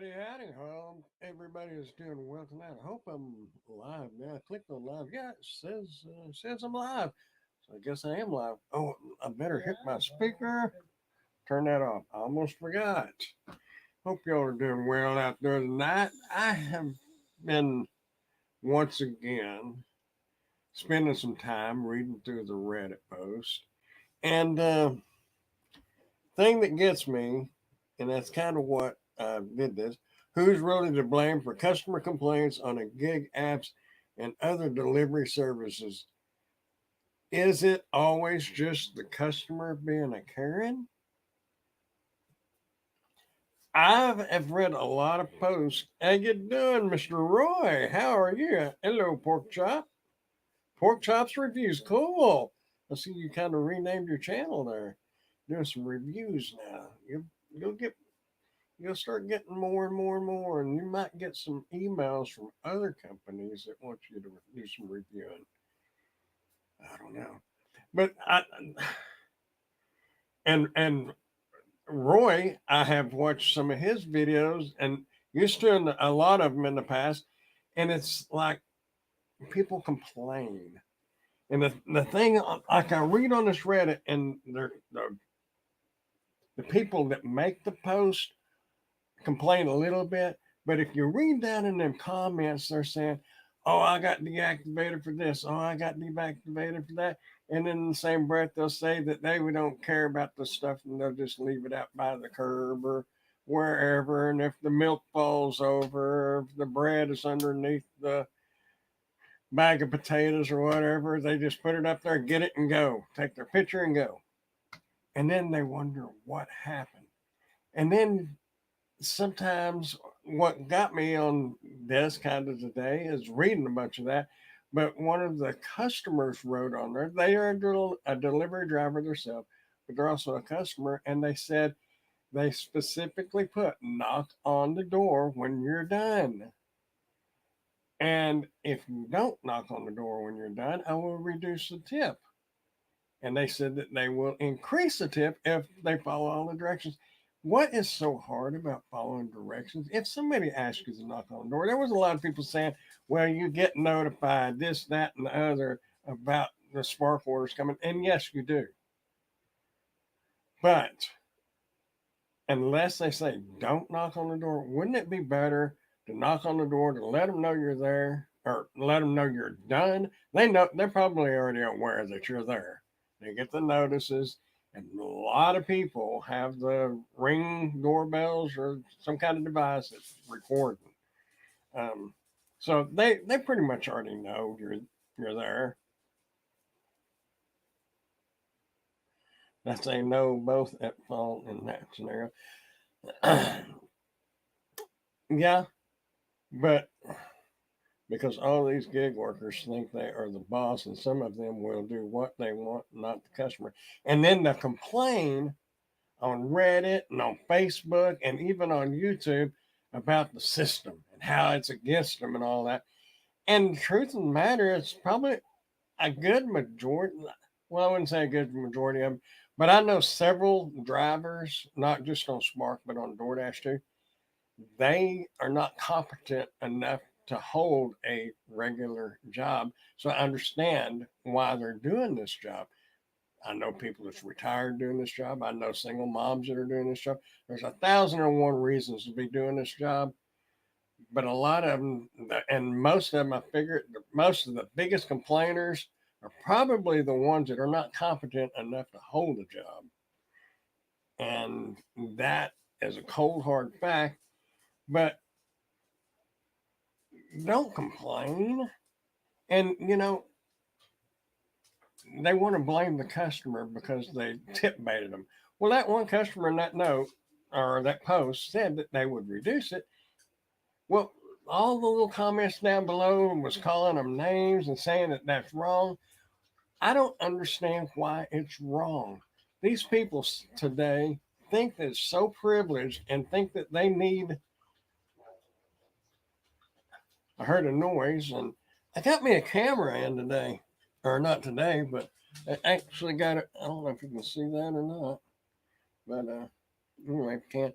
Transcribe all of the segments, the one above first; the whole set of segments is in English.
Howdy, howdy. Hope everybody is doing well tonight. I hope I'm live now. I clicked on live. Yeah, it says I'm live. So I guess I am live. Oh, I better hit my speaker. Turn that off. I almost forgot. Hope y'all are doing well out there tonight. I have been once again spending some time reading through the Reddit post, and thing that gets me, and that's kind of what did this. Who's really to blame for customer complaints on a gig apps and other delivery services? Is it always just the customer being a Karen? Have read a lot of posts. How you doing, Mr. Roy? How are you? Hello, Pork Chop. Pork Chop's reviews. Cool. I see you kind of renamed your channel there. Doing some reviews now. You'll get you'll start getting more and more and more, and you might get some emails from other companies that want you to do some reviewing. I don't know, but and Roy, I have watched some of his videos and used to a lot of them in the past, and it's like people complain. And the thing, like I read on this Reddit, and the people that make the post complain a little bit, but if you read down in them comments, they're saying, "Oh, I got deactivated for this. Oh, I got deactivated for that." And in the same breath, they'll say that they don't care about the stuff and they'll just leave it out by the curb or wherever. And if the milk falls over, if the bread is underneath the bag of potatoes or whatever, they just put it up there, get it, and go. Take their picture and go. And then they wonder what happened. And then sometimes what got me on this kind of today is reading a bunch of that. But one of the customers wrote on there, they are a delivery driver themselves, but they're also a customer. And they said they specifically put knock on the door when you're done. And if you don't knock on the door when you're done, I will reduce the tip. And they said that they will increase the tip if they follow all the directions. What is so hard about following directions? If somebody asks you to knock on the door, there was a lot of people saying, well, you get notified this, that, and the other about the spark orders coming. And yes, you do. But unless they say don't knock on the door, wouldn't it be better to knock on the door to let them know you're there or let them know you're done? They know they're probably already aware that you're there. They get the notices, and a lot of people have the ring doorbells or some kind of device that's recording. Um, so they pretty much already know you're there. That's they know both at fault in that scenario. Yeah, but because all these gig workers think they are the boss, and some of them will do what they want, not the customer. And then they complain on Reddit and on Facebook and even on YouTube about the system and how it's against them and all that. And the truth of the matter, it's probably a good majority. Well, I wouldn't say a good majority of them, but I know several drivers, not just on Spark, but on DoorDash too. They are not competent enough to hold a regular job. So I understand why they're doing this job. I know people that's retired doing this job. I know single moms that are doing this job. There's 1,001 reasons to be doing this job, but a lot of them, and most of them, I figure, most of the biggest complainers are probably the ones that are not competent enough to hold a job, and that is a cold hard fact. But don't complain. And they want to blame the customer because they tip baited them. Well, that one customer in that note or that post said that they would reduce it. Well, all the little comments down below was calling them names and saying that that's wrong. I don't understand why it's wrong. These people today think that it's so privileged and think that they need. I heard a noise and I got me a camera in today, or not today, but I actually got it. I don't know if you can see that or not, but anyway, if you can.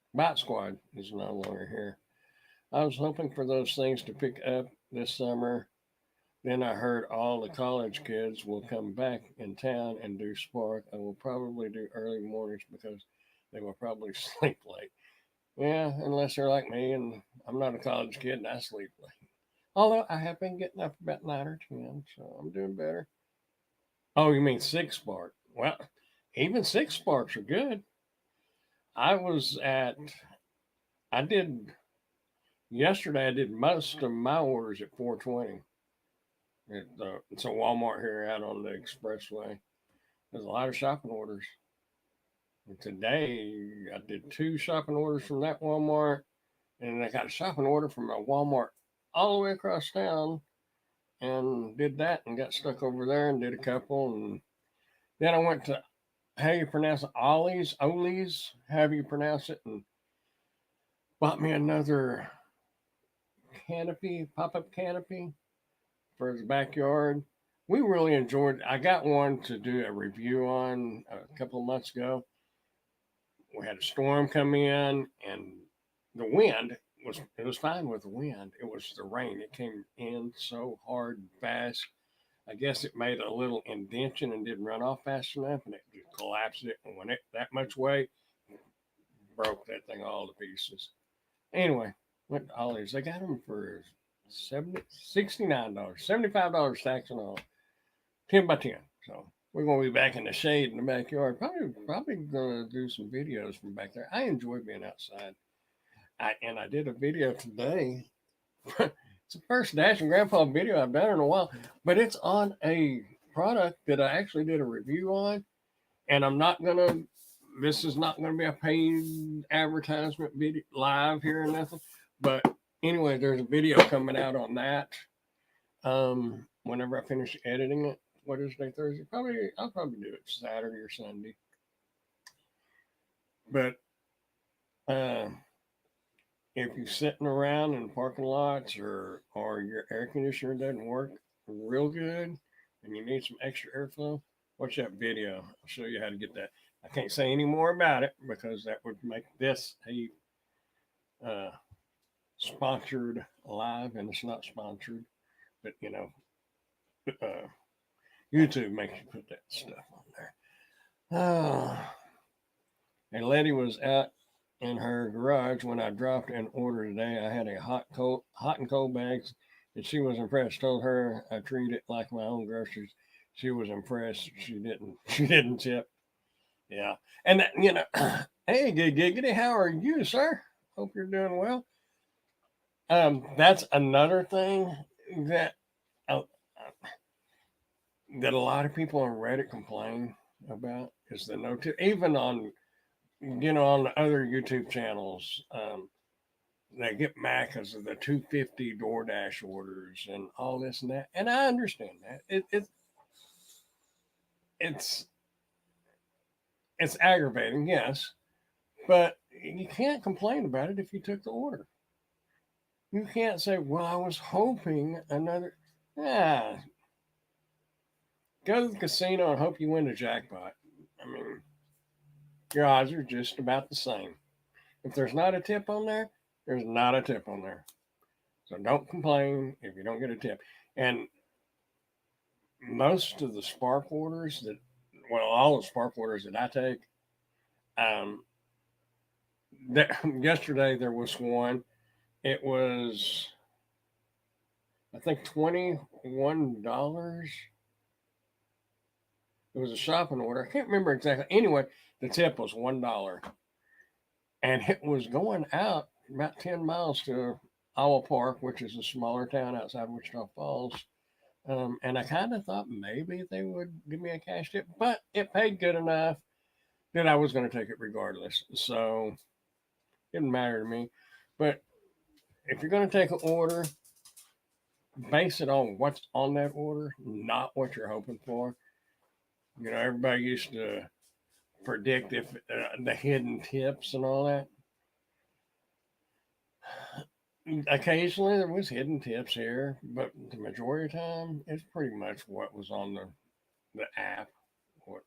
Bot Squad is no longer here. I was hoping for those things to pick up this summer. Then I heard all the college kids will come back in town and do Spark. I will probably do early mornings because they will probably sleep late. Yeah, unless they're like me and I'm not a college kid and I sleep late. Although I have been getting up about 9 or 10, so I'm doing better. Oh, you mean six Spark? Well, even six Sparks are good. I was at, I did, yesterday I did most of my orders at 420. It's a Walmart here out on the expressway. There's a lot of shopping orders. And today I did two shopping orders from that Walmart, and I got a shopping order from a Walmart all the way across town, and did that and got stuck over there and did a couple, and then I went to how you pronounce it, Ollie's, however you pronounce it, and bought me another canopy, pop up canopy for his backyard. We really enjoyed. I got one to do a review on a couple of months ago. We had a storm come in, and the wind was fine with the wind. It was the rain. It came in so hard and fast. I guess it made a little indention and didn't run off fast enough, and it just collapsed it. And when it that much weight, broke that thing all to pieces. Anyway, went to Ollie's. They got them for $69, $75 tax and all, 10 by 10. So we're gonna be back in the shade in the backyard. Probably gonna do some videos from back there. I enjoy being outside. I did a video today. It's the first Dash and Grandpa video I've done in a while, but it's on a product that I actually did a review on, and I'm not gonna. This is not gonna be a paid advertisement video live here or nothing. But anyway, there's a video coming out on that. Whenever I finish editing it, what is today, Thursday? I'll probably do it Saturday or Sunday. But uh, if you're sitting around in parking lots or your air conditioner doesn't work real good and you need some extra airflow, watch that video. I'll show you how to get that. I can't say any more about it because that would make this a uh, sponsored live, and it's not sponsored. But uh, YouTube makes you put that stuff on there. And Letty was out in her garage when I dropped an order today. I had a hot and cold bags, and she was impressed. Told her I treat it like my own groceries. She was impressed. She didn't. She didn't tip. Yeah, and that, hey, good giggity, how are you, sir? Hope you're doing well. That's another thing that uh, that a lot of people on Reddit complain about is the no tip. Even on on the other YouTube channels, they get mad because of the 250 DoorDash orders and all this and that. And I understand that it's it's aggravating, yes, but you can't complain about it if you took the order. You can't say, "Well, I was hoping another." Yeah, go to the casino and hope you win the jackpot. I mean, your odds are just about the same. If there's not a tip on there, there's not a tip on there. So don't complain if you don't get a tip. And most of the Spark orders all the Spark orders that I take, um, yesterday there was one. It was, I think, $21. It was a shopping order. I can't remember exactly. Anyway, the tip was $1, and it was going out about 10 miles to Iowa Park, which is a smaller town outside Wichita Falls. And I kind of thought maybe they would give me a cash tip, but it paid good enough that I was going to take it regardless. So it didn't matter to me. But if you're going to take an order, base it on what's on that order, not what you're hoping for. Everybody used to predict if the hidden tips and all that. Occasionally there was hidden tips here, but the majority of the time it's pretty much what was on the app. What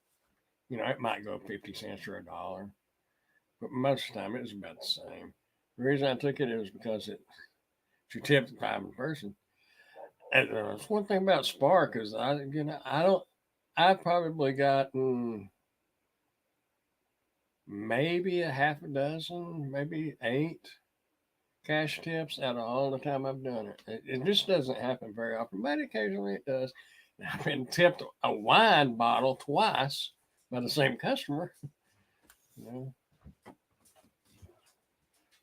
it might go 50 cents or $1, but most of the time it was about the same. The reason I took it is because she tipped the time in person. And that's one thing about Spark is I don't. I've probably gotten maybe a half a dozen, maybe 8 cash tips out of all the time I've done it. It just doesn't happen very often, but occasionally it does. I've been tipped a wine bottle twice by the same customer. You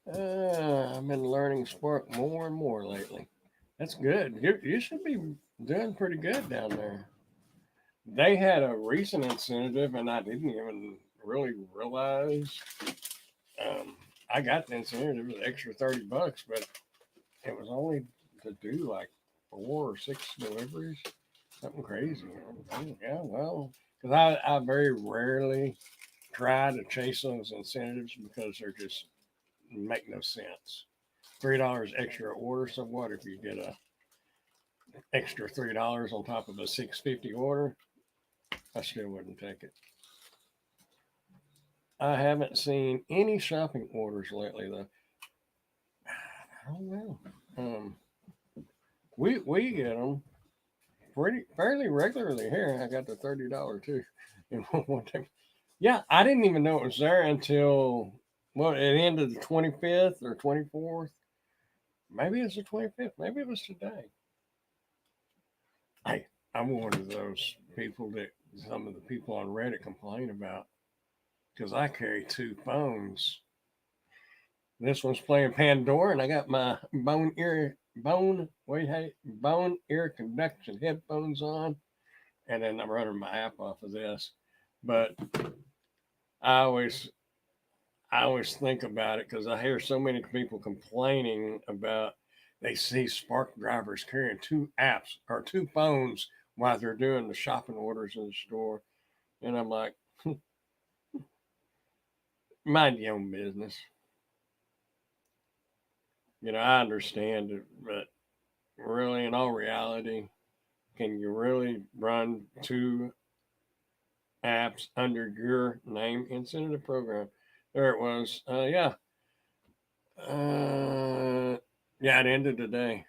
I've been learning Spark more and more lately. That's good. You should be doing pretty good down there. They had a recent incentive, and I didn't even really realize. Um, I got the incentive. It was extra $30, but it was only to do like 4 or 6 deliveries, something crazy. Oh, yeah, well, because I very rarely try to chase those incentives because they're just make no sense. $3 extra order. So what if you get a extra $3 on top of a 650 order? I still wouldn't take it. I haven't seen any shopping orders lately though. I don't know. Um, we get them pretty fairly regularly here. I got the $30 too. And one time, yeah, I didn't even know it was there until well, it ended the 25th or 24th. Maybe it's the 25th. Maybe it was today. Hey, I'm one of those people that some of the people on Reddit complain about because I carry 2 phones. This one's playing Pandora, and I got my bone ear conduction headphones on, and then I'm running my app off of this. But I always I always think about it because I hear so many people complaining about they see Spark drivers carrying 2 apps or 2 phones while they're doing the shopping orders in the store, and I'm like, mind your own business. I understand it, but really, in all reality, can you really run 2 apps under your name inside the program? There it was. Yeah. Yeah, it ended today.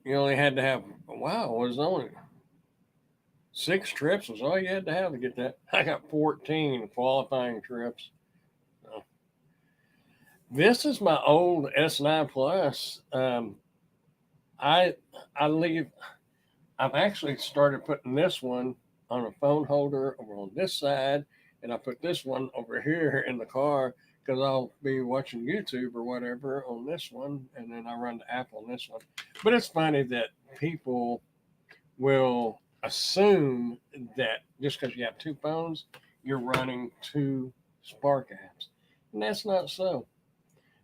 You only had to have, wow, it was only 6 trips was all you had to have to get that. I got 14 qualifying trips. So, this is my old S9 Plus. I I leave. I've actually started putting this one on a phone holder over on this side, and I put this one over here in the car because I'll be watching YouTube or whatever on this one, and then I run the app on this one. But it's funny that people will assume that just because you have 2 phones, you're running 2 Spark apps, and that's not so.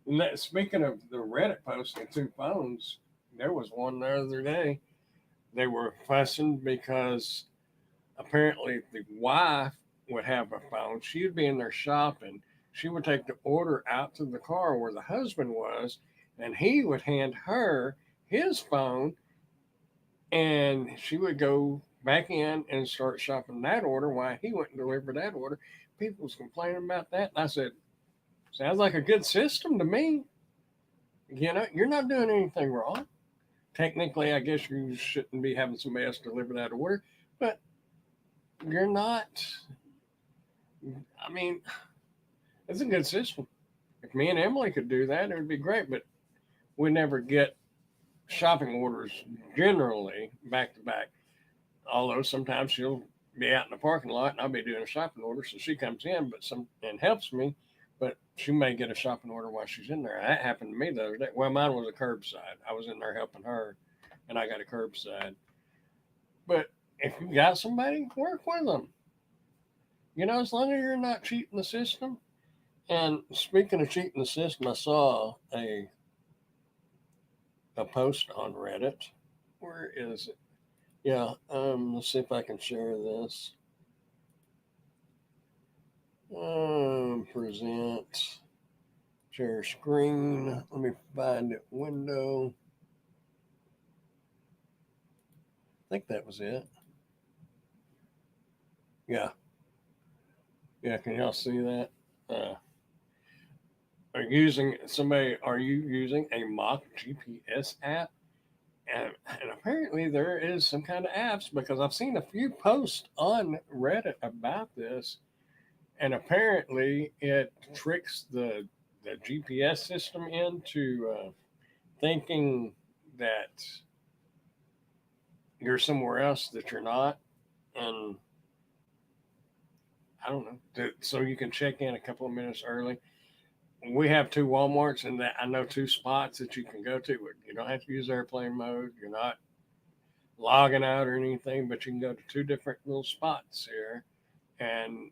And speaking of the Reddit posting 2 phones, there was one the other day. They were fussing because apparently the wife would have a phone. She would be in there shopping. She would take the order out to the car where the husband was, and he would hand her his phone, and she would go back in and start shopping that order while he went and delivered that order. People was complaining about that. And I said, sounds like a good system to me. You're not doing anything wrong. Technically, I guess you shouldn't be having somebody else deliver that order, but you're not. I mean, it's a good system. If me and Emily could do that, it would be great, but we never get shopping orders generally back to back. Although sometimes she'll be out in the parking lot and I'll be doing a shopping order, so she comes in, but some and helps me. But she may get a shopping order while she's in there. That happened to me the other day. Well, mine was a curbside. I was in there helping her, and I got a curbside. But if you got somebody, work with them. As long as you're not cheating the system. And speaking of cheating the system, I saw a post on Reddit. Where is it? Yeah, let's see if I can share this. Present, share screen. Let me find it. Window. I think that was it. Yeah. Yeah. Can y'all see that? Uh, are you using a mock GPS app? And apparently there is some kind of apps because I've seen a few posts on Reddit about this, and apparently it tricks the GPS system into thinking that you're somewhere else that you're not, and I don't know. So you can check in a couple of minutes early. We have two Walmarts, and that I know two spots that you can go to. You don't have to use airplane mode. You're not logging out or anything, but you can go to two different little spots here, and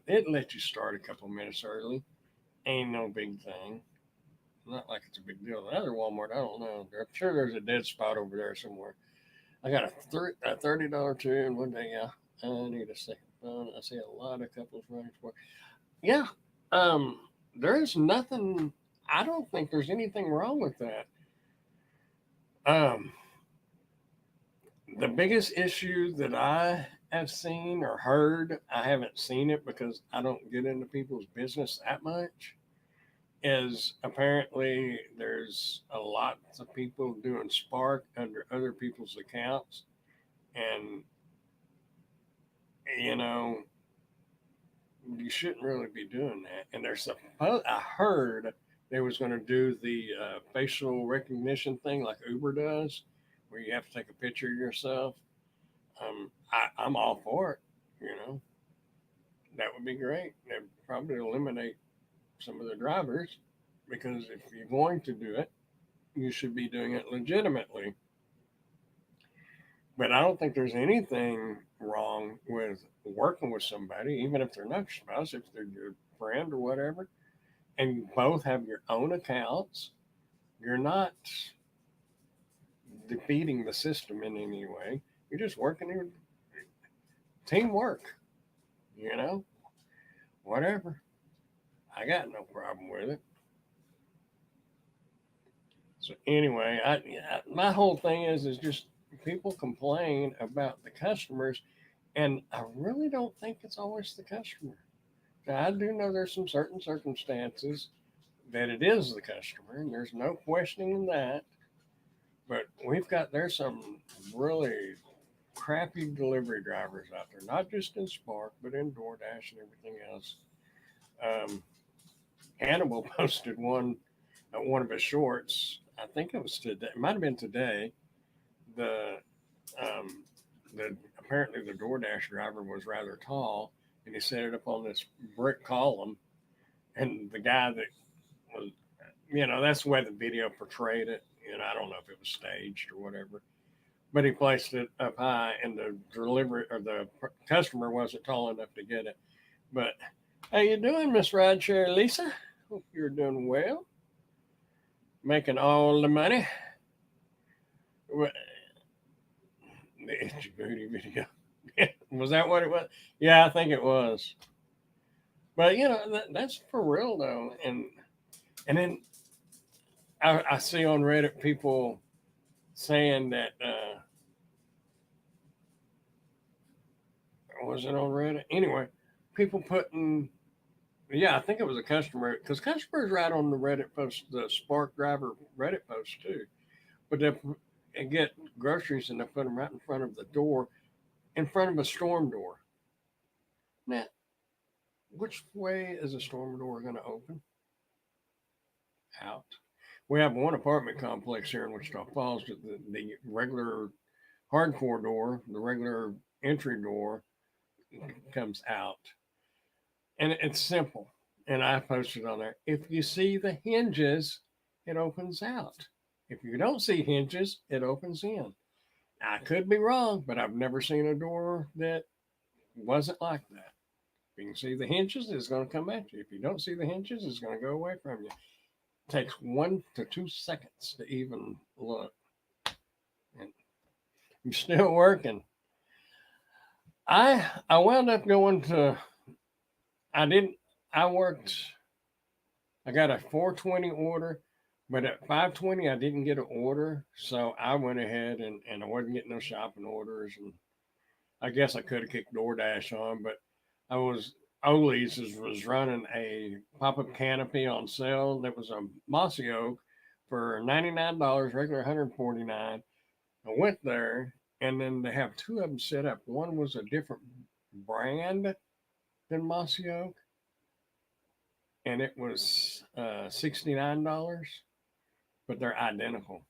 it lets you start a couple of minutes early. Ain't no big thing. Not like it's a big deal. The other Walmart, I don't know. I'm sure there's a dead spot over there somewhere. I got a $30 too, and one day, yeah, I need a second phone. I see a lot of couples running for. Yeah, um, there is nothing. I don't think there's anything wrong with that. Um, the biggest issue that I have seen or heard, I haven't seen it because I don't get into people's business that much, is apparently there's a lot of people doing Spark under other people's accounts. And, you know, you shouldn't really be doing that. And there's I heard they was going to do the facial recognition thing like Uber does, where you have to take a picture of yourself. I'm all for it. You know, that would be great. That'd probably eliminate some of the drivers because if you're going to do it, you should be doing it legitimately. But I don't think there's anything wrong with working with somebody, even if they're not your spouse, if they're your friend or whatever, and you both have your own accounts. You're not defeating the system in any way. You're just working in teamwork, you know, whatever. I got no problem with it. So anyway, my whole thing is just people complain about the customers, and I really don't think it's always the customer. Now, I do know there's some certain circumstances that it is the customer, and there's no questioning that. But there's some really crappy delivery drivers out there, not just in Spark, but in DoorDash and everything else. Um, Hannibal posted one of his shorts. I think it was today. It might have been today. The um, the apparently the DoorDash driver was rather tall, and he set it up on this brick column. And the guy that was, that's the way the video portrayed it. And I don't know if it was staged or whatever, but he placed it up high, and the delivery or the customer wasn't tall enough to get it. But how you doing, Miss Rideshare Lisa? Hope you're doing well, making all the money. The itchy booty video. Was that what it was? Yeah, I think it was. But that's for real though, and then I see on Reddit people saying that was it on Reddit? Anyway, people putting yeah, I think it was a customer because customers write on the Reddit post, the Spark Driver Reddit post too. But they get groceries and they put them right in front of the door, in front of a storm door. Now, which way is a storm door going to open? Out. We have one apartment complex here in Wichita Falls. The regular hardcore door, the regular entry door, comes out, and it's simple. And I posted on there. If you see the hinges, it opens out. If you don't see hinges, it opens in. I could be wrong, but I've never seen a door that wasn't like that. If you can see the hinges, it's going to come at you. If you don't see the hinges, it's going to go away from you. It takes 1 to 2 seconds to even look. And you're still working. I wound up going to I didn't I worked I got a 420 order, but at 520 I didn't get an order. So I went ahead and I wasn't getting no shopping orders, and I guess I could have kicked DoorDash on, but I was Ollie's was running a pop-up canopy on sale that was a mossy oak for $99, regular 149. I went there, and then they have two of them set up. One was a different brand than mossy oak, and it was $69, but they're identical,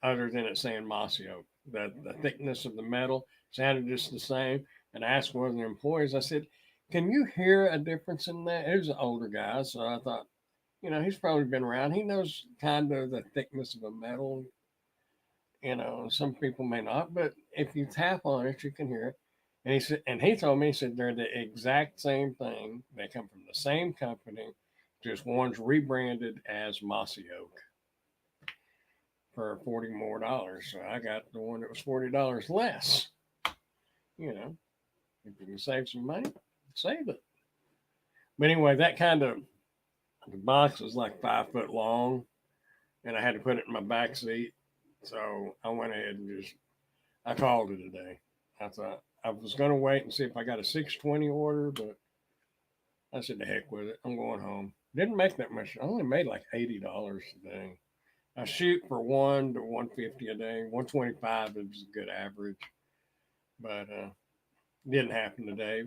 other than it saying mossy oak. The thickness of the metal sounded just the same. And I asked one of the employees, I said, "Can you hear a difference in that?" He was an older guy, so I thought, he's probably been around. He knows kind of the thickness of a metal. Some people may not, but if you tap on it, you can hear it. And he told me, he said they're the exact same thing. They come from the same company, just one's rebranded as Mossy Oak for $40 more. So I got the one that was $40 less. If you can save some money, save it. But anyway, that kind of the box was like 5 foot long, and I had to put it in my back seat. So I went ahead and I called it a day. I thought I was going to wait and see if I got a 620 order, but I said, the heck with it. I'm going home. Didn't make that much. I only made like $80 a day. I shoot for 1 to 150 a day. 125 is a good average, but didn't happen today.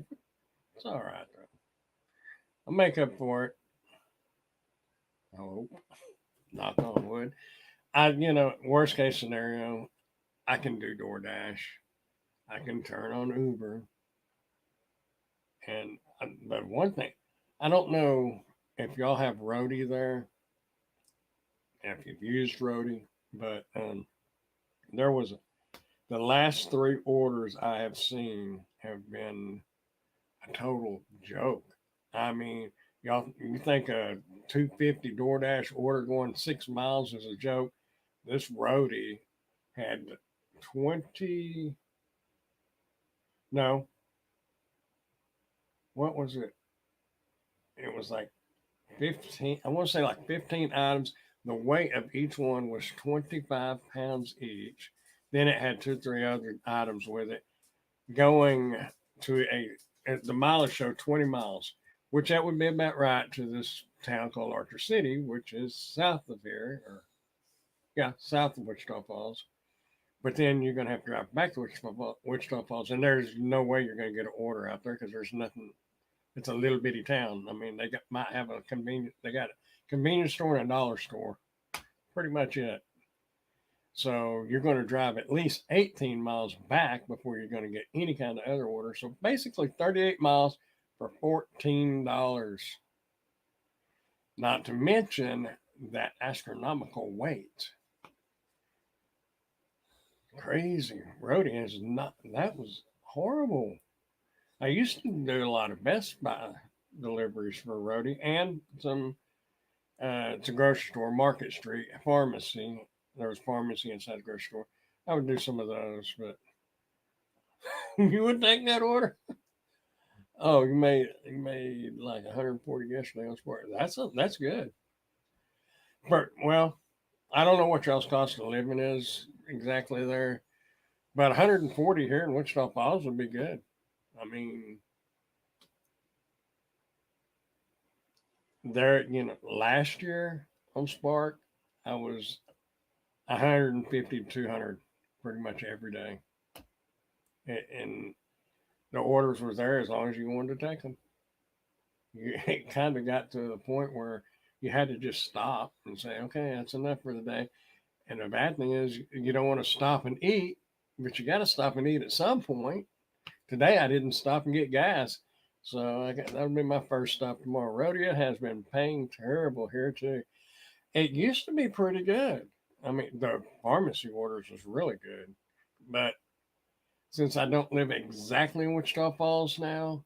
It's all right though. I'll make up for it. I hope. Knock on wood. Worst case scenario, I can do DoorDash. I can turn on Uber. But one thing, I don't know if y'all have Roadie there, if you've used Roadie, but there was the last three orders I have seen have been a total joke. I mean, you think a 250 DoorDash order going 6 miles is a joke? This Roadie had 20. No, what was it? It was like 15. I want to say like 15 items. The weight of each one was 25 pounds each. Then it had two, three other items with it. Going to the mileage showed 20 miles, which that would be about right to this town called Archer City, which is south of here, or yeah, south of Wichita Falls. But then you're going to have to drive back to Wichita Falls, and there's no way you're going to get an order out there because there's nothing. It's a little bitty town. I mean, might have a convenience. They got a convenience store and a dollar store. Pretty much it. So you're going to drive at least 18 miles back before you're going to get any kind of other order. So basically 38 miles for $14. Not to mention that astronomical weight. Crazy. Roadie is not, that was horrible. I used to do a lot of Best Buy deliveries for Roadie and some, it's a grocery store, Market Street, pharmacy. There was pharmacy inside the grocery store. I would do some of those, but you would take that order? Oh, you made like 140 yesterday on sport. That's good. But well, I don't know what y'all's cost of living is exactly there. But 140 here in Wichita Falls would be good. I mean, last year on Spark, I was 150 to 200 pretty much every day. And the orders were there as long as you wanted to take them. It kind of got to the point where you had to just stop and say, okay, that's enough for the day. And the bad thing is, you don't want to stop and eat, but you got to stop and eat at some point. Today, I didn't stop and get gas. So that'll be my first stop tomorrow. Rodeo has been paying terrible here, too. It used to be pretty good. I mean, the pharmacy orders was really good. But since I don't live exactly in Wichita Falls now,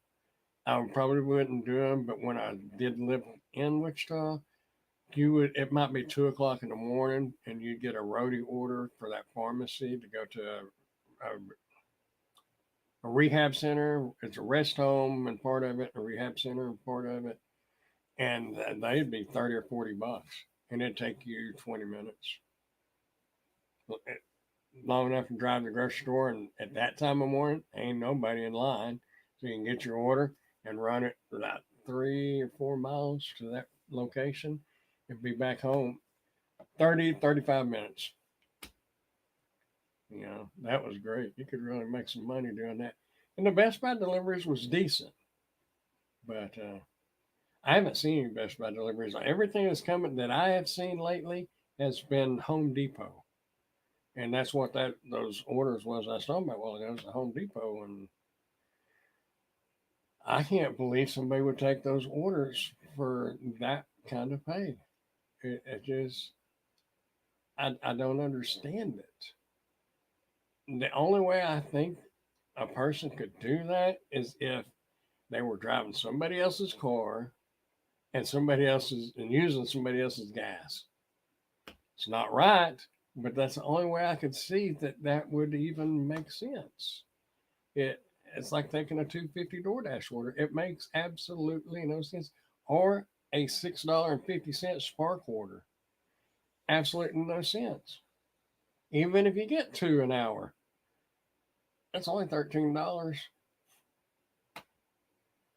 I probably wouldn't do them. But when I did live in Wichita, it might be 2 o'clock in the morning and you'd get a roadie order for that pharmacy to go to a rehab center. It's a rest home and part of it, a rehab center and part of it. And they'd be 30 or $40 and it'd take you 20 minutes. long enough to drive to the grocery store, and at that time of morning, ain't nobody in line, so you can get your order and run it about 3 or 4 miles to that location, and be back home 30, 35 minutes. That was great. You could really make some money doing that. And the Best Buy deliveries was decent, but I haven't seen any Best Buy deliveries. Everything that's coming that I have seen lately has been Home Depot, and that's what that those orders was I was talking about. Well, it was a Home Depot, and I can't believe somebody would take those orders for that kind of pay. It just I don't understand it. The only way I think a person could do that is if they were driving somebody else's car and using somebody else's gas. It's not right, but that's the only way I could see that would even make sense. It's like taking a 250 DoorDash order. It makes absolutely no sense. Or a $6.50 Spark order. Absolutely no sense. Even if you get two an hour, that's only $13.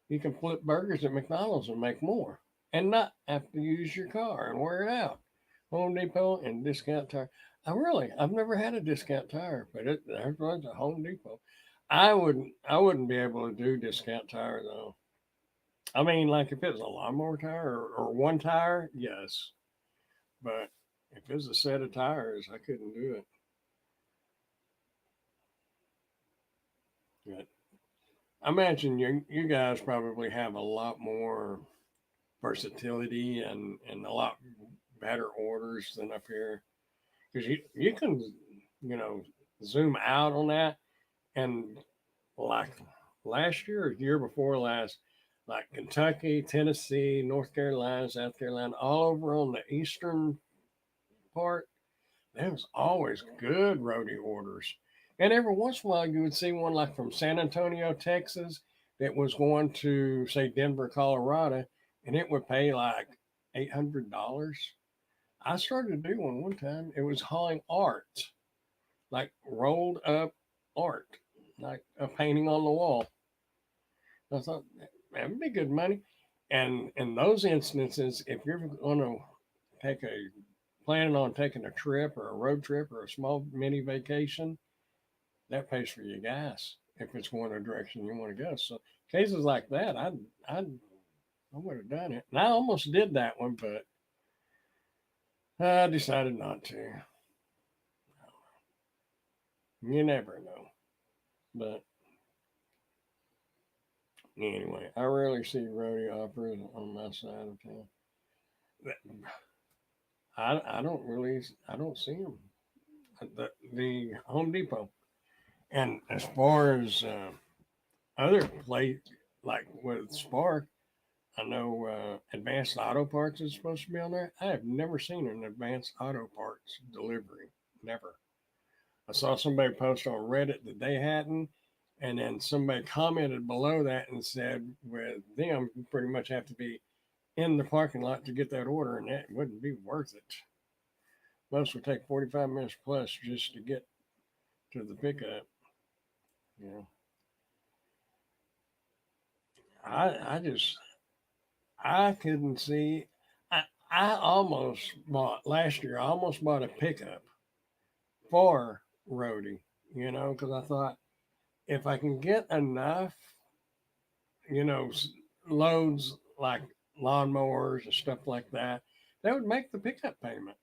You can flip burgers at McDonald's and make more and not have to use your car and wear it out. Home Depot and Discount Tire. I've never had a Discount Tire, but there's a Home Depot. I wouldn't be able to do Discount Tire though. I mean, like if it was a lawnmower tire or one tire, yes. But if it was a set of tires, I couldn't do it. But I imagine you guys probably have a lot more versatility and a lot better orders than up here because you can you know zoom out on that and like last year or the year before last, like Kentucky, Tennessee, North Carolina, South Carolina, all over on the eastern part, there was always good roadie orders. And every once in a while, you would see one like from San Antonio, Texas, that was going to, say, Denver, Colorado, and it would pay like $800. I started to do one time. It was hauling art, like rolled up art, like a painting on the wall. I thought that would be good money. And in those instances, if you're going to take a planning on taking a trip or a road trip or a small mini vacation, that pays for your gas if it's going a direction you want to go. So cases like that, I would have done it. And I almost did that one, but I decided not to. You never know. But anyway, I rarely see rodeo operas on my side of town. I don't see them. The Home Depot. And as far as other place like with Spark, I know Advanced Auto Parts is supposed to be on there. I have never seen an Advanced Auto Parts delivery. Never. I saw somebody post on Reddit that they hadn't, and then somebody commented below that and said, with them, you pretty much have to be in the parking lot to get that order, and that wouldn't be worth it. Most would take 45 minutes plus just to get to the pickup. You know, I just I couldn't see. I almost bought last year. I almost bought a pickup for roadie. Because I thought if I can get enough, you know, loads like lawnmowers and stuff like that, that would make the pickup payment.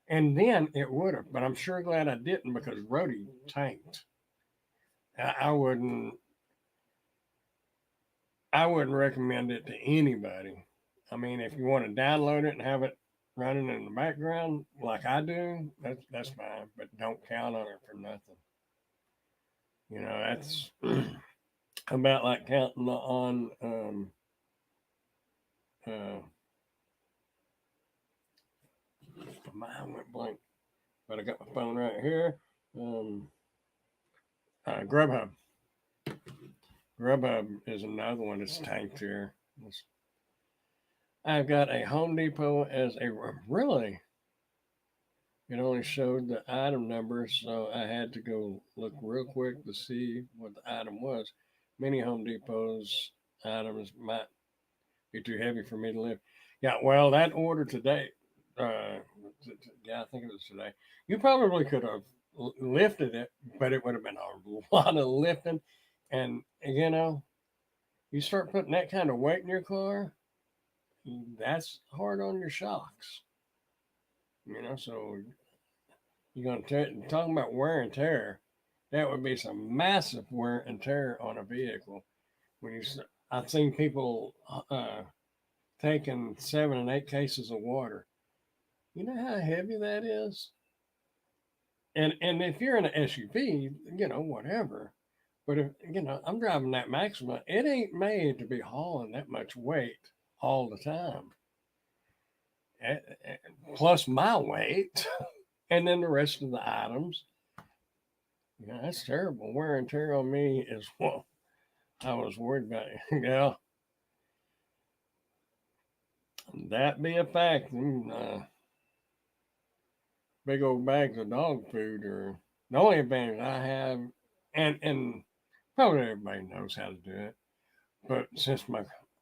And then it would have, but I'm sure glad I didn't because roadie tanked. I wouldn't. I wouldn't recommend it to anybody. I mean, if you want to download it and have it running in the background like I do, that's fine. But don't count on it for nothing. That's about like counting on uh, my mind went blank, but I got my phone right here. Um, Grubhub. Grubhub is another one that's tanked here. I've got a Home Depot as a really It only showed the item number, so I had to go look real quick to see what the item was. Many Home Depot's items might be too heavy for me to lift. Yeah, well, that order today, uh, yeah, I think it was today. You probably could have lifted it, but it would have been a lot of lifting. And, you start putting that kind of weight in your car, that's hard on your shocks. So you're going to talking about wear and tear. That would be some massive wear and tear on a vehicle. When you, I've seen people taking 7 and 8 cases of water. You know how heavy that is? And if you're in an SUV, whatever. But if I'm driving that Maxima, it ain't made to be hauling that much weight all the time. Plus my weight, and then the rest of the items. Yeah, that's terrible. Wear and tear on me is what I was worried about. Yeah, that be a fact. Big old bags of dog food are the only advantage I have, and probably everybody knows how to do it. But since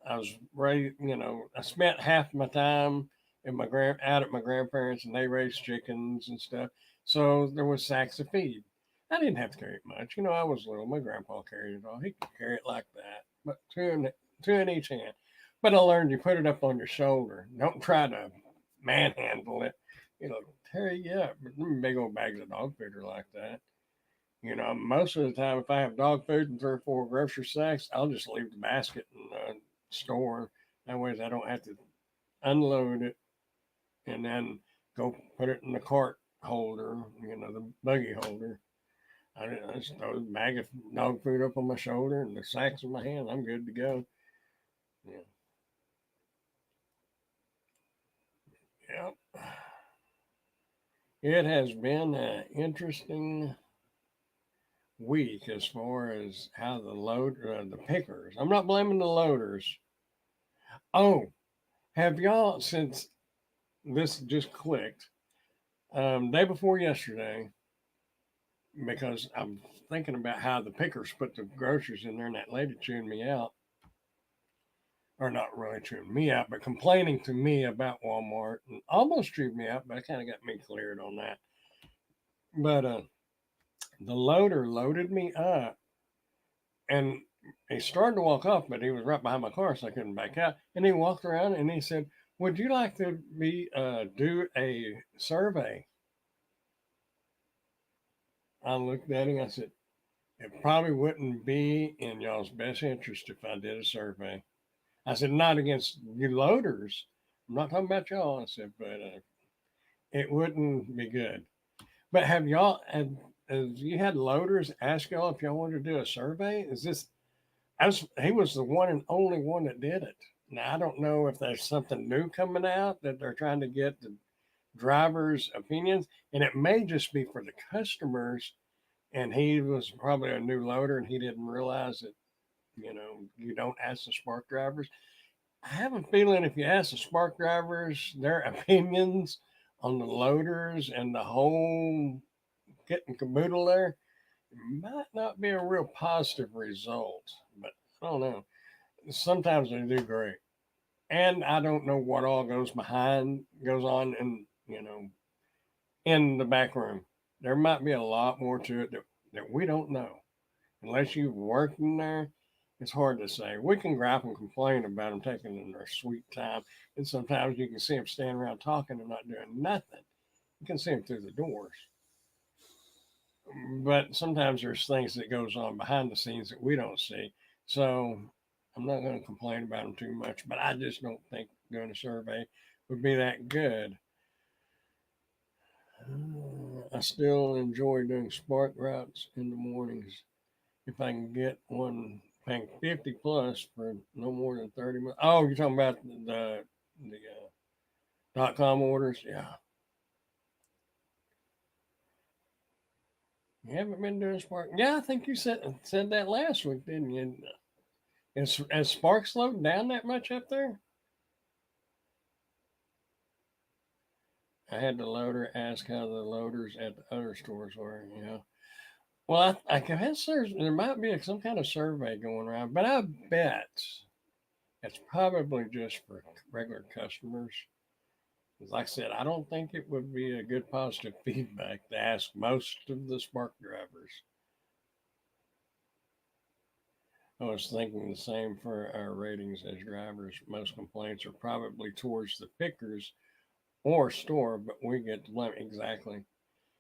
I was raised, I spent half my time in out at my grandparents, and they raised chickens and stuff. So there was sacks of feed. I didn't have to carry it much. I was little. My grandpa carried it all. He could carry it like that, but two in each hand. But I learned you put it up on your shoulder. Don't try to manhandle it. It'll tear you up. But big old bags of dog food are like that. Most of the time, if I have dog food and 3 or 4 grocery sacks, I'll just leave the basket in the store. That way, I don't have to unload it and then go put it in the cart holder, the buggy holder. I just throw the bag of dog food up on my shoulder and the sacks in my hand. I'm good to go. Yeah. Yep. It has been an interesting week as far as how the pickers. I'm not blaming the loaders. Oh, have y'all, since this just clicked, day before yesterday, because I'm thinking about how the pickers put the groceries in there, and that lady chewing me out, or not really chewing me out, but complaining to me about Walmart, and almost chewed me out, but I kind of got me cleared on that. But the loader loaded me up, and he started to walk off, but he was right behind my car, so I couldn't back out. And he walked around and he said, "Would you like to do a survey?" I looked at him. I said, "It probably wouldn't be in y'all's best interest if I did a survey." I said, "Not against you loaders. I'm not talking about y'all." I said, "But it wouldn't be good." But have you had loaders ask y'all if y'all wanted to do a survey? Is this he was the one and only one that did it. Now I don't know if there's something new coming out that they're trying to get the drivers' opinions, and it may just be for the customers. And he was probably a new loader, and he didn't realize that you don't ask the spark drivers. I have a feeling if you ask the spark drivers their opinions on the loaders and the whole kit and caboodle there, it might not be a real positive result. But I don't know. Sometimes they do great. And I don't know what all goes on in the back room. There might be a lot more to it that we don't know. Unless you've worked in there, it's hard to say. We can gripe and complain about them taking their sweet time, and sometimes you can see them standing around talking and not doing nothing. You can see them through the doors, but sometimes there's things that goes on behind the scenes that we don't see. So I'm not going to complain about them too much, but I just don't think doing a survey would be that good. I still enjoy doing spark routes in the mornings if I can get one paying 50 plus for no more than 30 minutes. Oh, you're talking about the .com orders? Yeah. You haven't been doing Spark? Yeah, I think you said that last week, didn't you? Has Spark slowed down that much up there? I had the loader ask how the loaders at the other stores were. Well, I guess there might be some kind of survey going around, but I bet it's probably just for regular customers. 'Cause like I said, I don't think it would be a good positive feedback to ask most of the Spark drivers. I was thinking the same for our ratings as drivers. Most complaints are probably towards the pickers or store, but we get the blame. Exactly.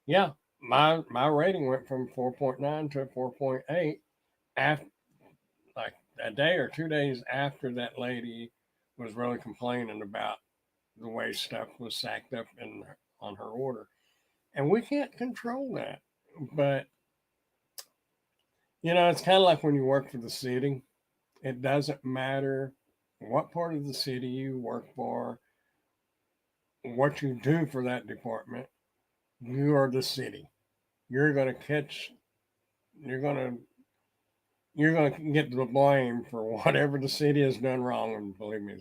Yeah, my rating went from 4.9 to 4.8 after like a day or 2 days after that lady was really complaining about the way stuff was sacked up in on her order. And we can't control that. But it's kind of like when you work for the city. It doesn't matter what part of the city you work for, what you do for that department. You are the city. You're going to catch. You're going to you're going to get the blame for whatever the city has done wrong. And believe me,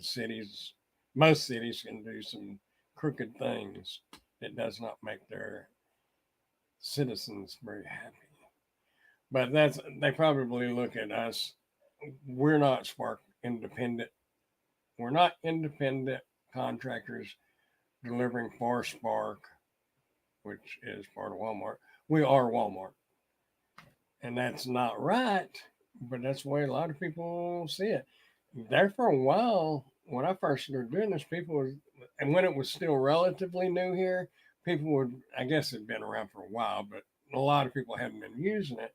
most cities can do some crooked things that does not make their citizens very happy. But they probably look at us. We're not Spark independent. We're not independent contractors delivering for Spark, which is part of Walmart. We are Walmart, and that's not right. But that's the way a lot of people see it. There for a while, when I first started doing this, and when it was still relatively new here, people would, I guess it'd been around for a while, but a lot of people hadn't been using it.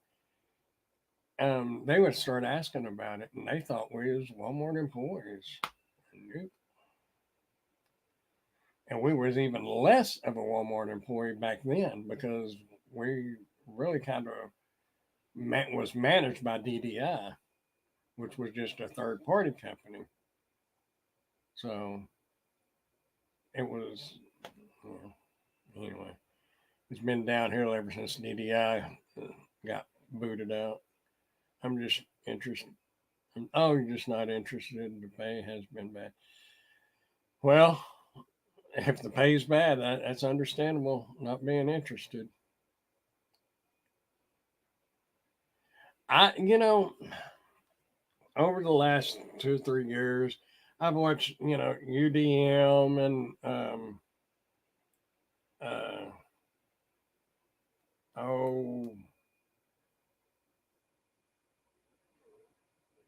They would start asking about it, and they thought we was Walmart employees. And we was even less of a Walmart employee back then because we really kind of was managed by DDI, which was just a third party company. So it was, anyway, it's been downhill ever since DDI got booted out. I'm just interested. Oh, you're just not interested. The pay has been bad. Well, if the pay is bad, that's understandable. Not being interested. Over the last 2 or 3 years, I've watched UDM and uh, oh,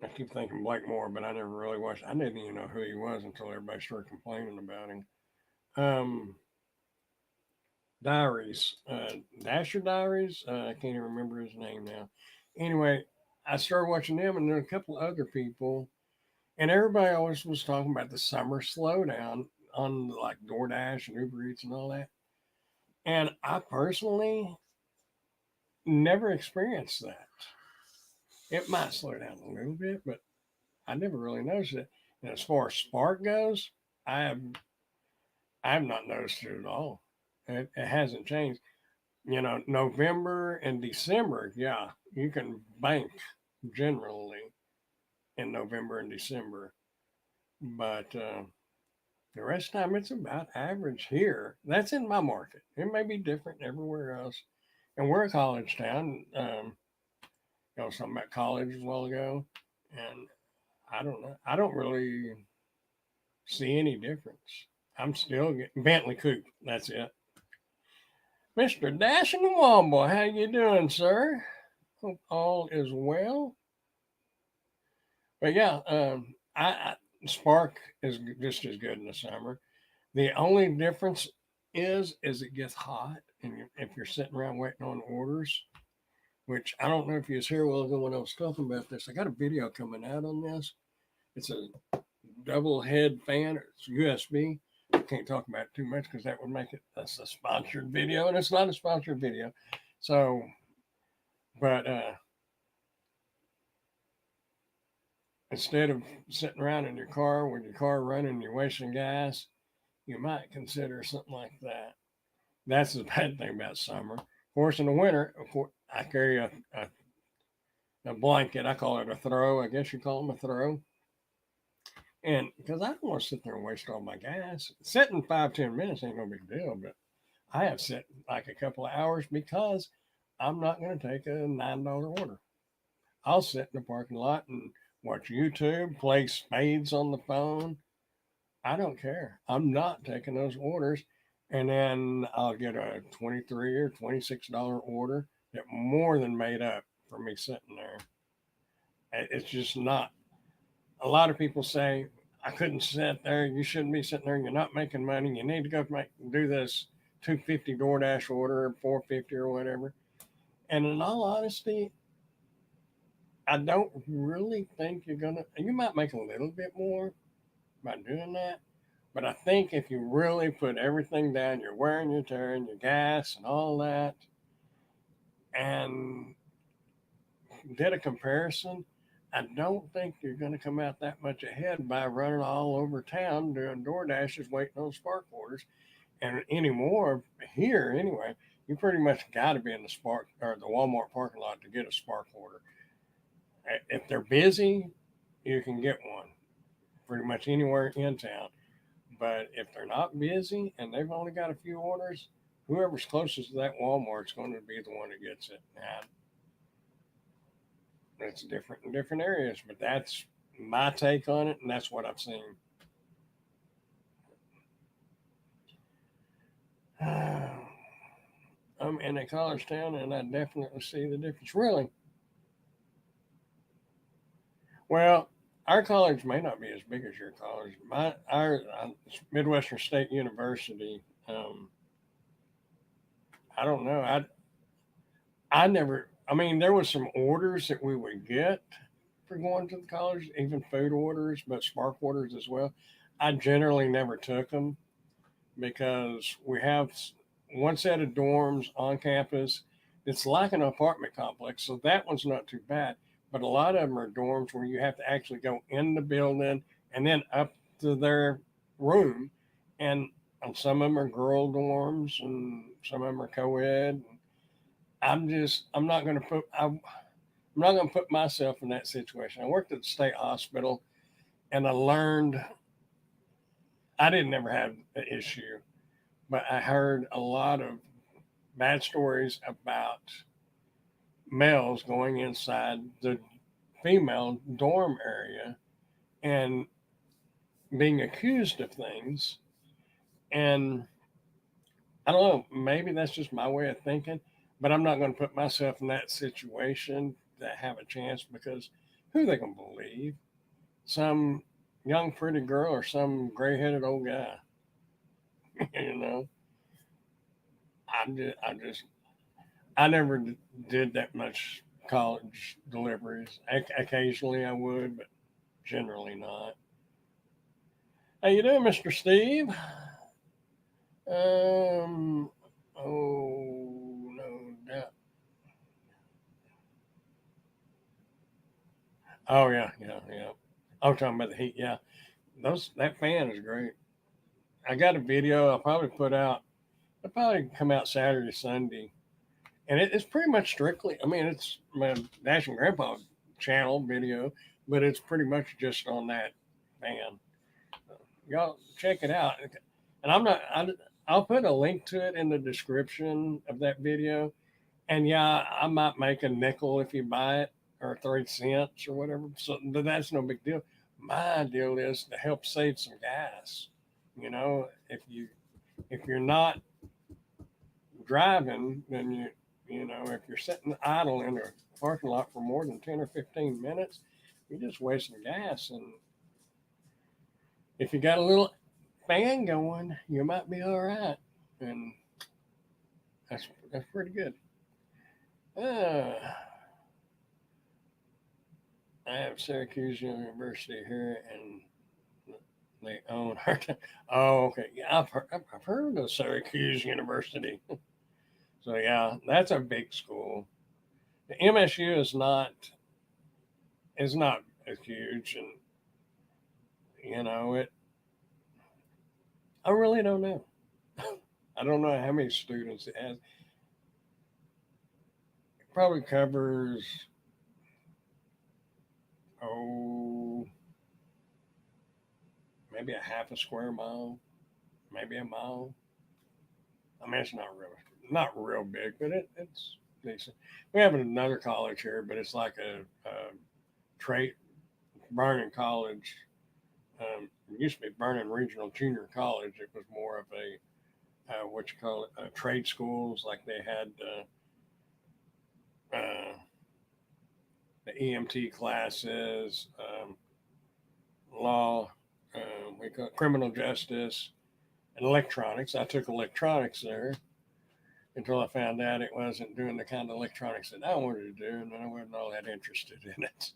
I keep thinking Blakemore, but I never really watched. I didn't even know who he was until everybody started complaining about him. Diaries, Dasher Diaries. I can't even remember his name now. Anyway, I started watching them, and then a couple other people, and everybody always was talking about the summer slowdown on like DoorDash and Uber Eats and all that. And I personally never experienced that. It might slow down a little bit, but I never really noticed it. And as far as Spark goes, I have I have not noticed it at all. It hasn't changed. November and December, yeah, you can bank generally in November and December, but the rest of the time it's about average here. That's in my market. It may be different everywhere else. And we're a college town. I was talking about college a while ago, and I don't know. I don't really see any difference. I'm still getting Bentley Coupe. That's it. Mr. Dashing Womble, how you doing, sir? Hope all is well. But yeah, Spark is just as good in the summer. The only difference is it gets hot, and if you're sitting around waiting on orders, which I don't know if you was here a while ago when I was talking about this. I got a video coming out on this. It's a double head fan. It's USB. I can't talk about it too much because that would make it a sponsored video, and it's not a sponsored video. So, but instead of sitting around in your car with your car running, you're wasting gas, you might consider something like that. That's the bad thing about summer. Of course, in the winter, of course, I carry a blanket. I call it a throw. I guess you call them a throw. And because I don't want to sit there and waste all my gas. Sitting 5, 10 minutes ain't no big deal, but I have sit like a couple of hours because I'm not going to take a $9 order. I'll sit in the parking lot and watch YouTube, play spades on the phone. I don't care. I'm not taking those orders. And then I'll get a 23 or $26 order that more than made up for me sitting there. It's just not. A lot of people say, I couldn't sit there. You shouldn't be sitting there. You're not making money. You need to go do this 250 DoorDash order, 450 or whatever. And in all honesty, I don't really think you might make a little bit more by doing that. But I think if you really put everything down, you're wearing your tearing, your gas and all that, and did a comparison, I don't think you're going to come out that much ahead by running all over town doing door dashes, waiting on spark orders. And anymore, here anyway, you pretty much got to be in the Spark or the Walmart parking lot to get a spark order. If they're busy, you can get one pretty much anywhere in town. But if they're not busy and they've only got a few orders, whoever's closest to that Walmart's going to be the one that gets it. Now, it's different in different areas, but that's my take on it, and that's what I've seen. I'm in a college town, and I definitely see the difference. Really, well, our college may not be as big as your college. Our Midwestern State University. I don't know. I never. I mean, there was some orders that we would get for going to the college, even food orders, but spark orders as well. I generally never took them because we have one set of dorms on campus. It's like an apartment complex, so that one's not too bad. But a lot of them are dorms where you have to actually go in the building and then up to their room. And some of them are girl dorms and some of them are co-ed. I'm not going to I'm not going to put myself in that situation. I worked at the state hospital and I learned I didn't ever have an issue, but I heard a lot of bad stories about males going inside the female dorm area and being accused of things. And I don't know, maybe that's just my way of thinking, but I'm not going to put myself in that situation to have a chance because who are they going to believe? Some young pretty girl or some gray headed old guy? you know, I just I never did that much college deliveries. Occasionally I would, but generally not. How you doing, Mr. Steve? Um, oh no doubt. Oh yeah, yeah, yeah. I'm talking about the heat. Yeah, those that fan is great. I got a video. I'll probably put out. It'll probably come out Saturday, Sunday, and it's pretty much strictly. I mean, it's my Dash and Grandpa channel video, but it's pretty much just on that fan. Y'all check it out. And I'll put a link to it in the description of that video. And yeah, I might make a nickel if you buy it or 3 cents or whatever. So but that's no big deal. My deal is to help save some gas. If you're not driving, then if you're sitting idle in a parking lot for more than 10 or 15 minutes, you're just wasting gas. And if you got a little fan going, you might be all right. And that's pretty good. Uh, I have Syracuse University here, and they own our. Oh, okay. Yeah, I've heard of Syracuse University. So yeah, that's a big school. The MSU is not as huge, and it. I really don't know. I don't know how many students it has. It probably covers, oh, maybe a half a square mile, maybe a mile. I mean, it's not real big, but it's decent. We have another college here, but it's like a trade Vernon College. It used to be Vernon Regional Junior College. It was more of a what you call it, trade schools. Like they had the EMT classes, law, we call criminal justice, and electronics. I took electronics there until I found out it wasn't doing the kind of electronics that I wanted to do, and I wasn't all that interested in it.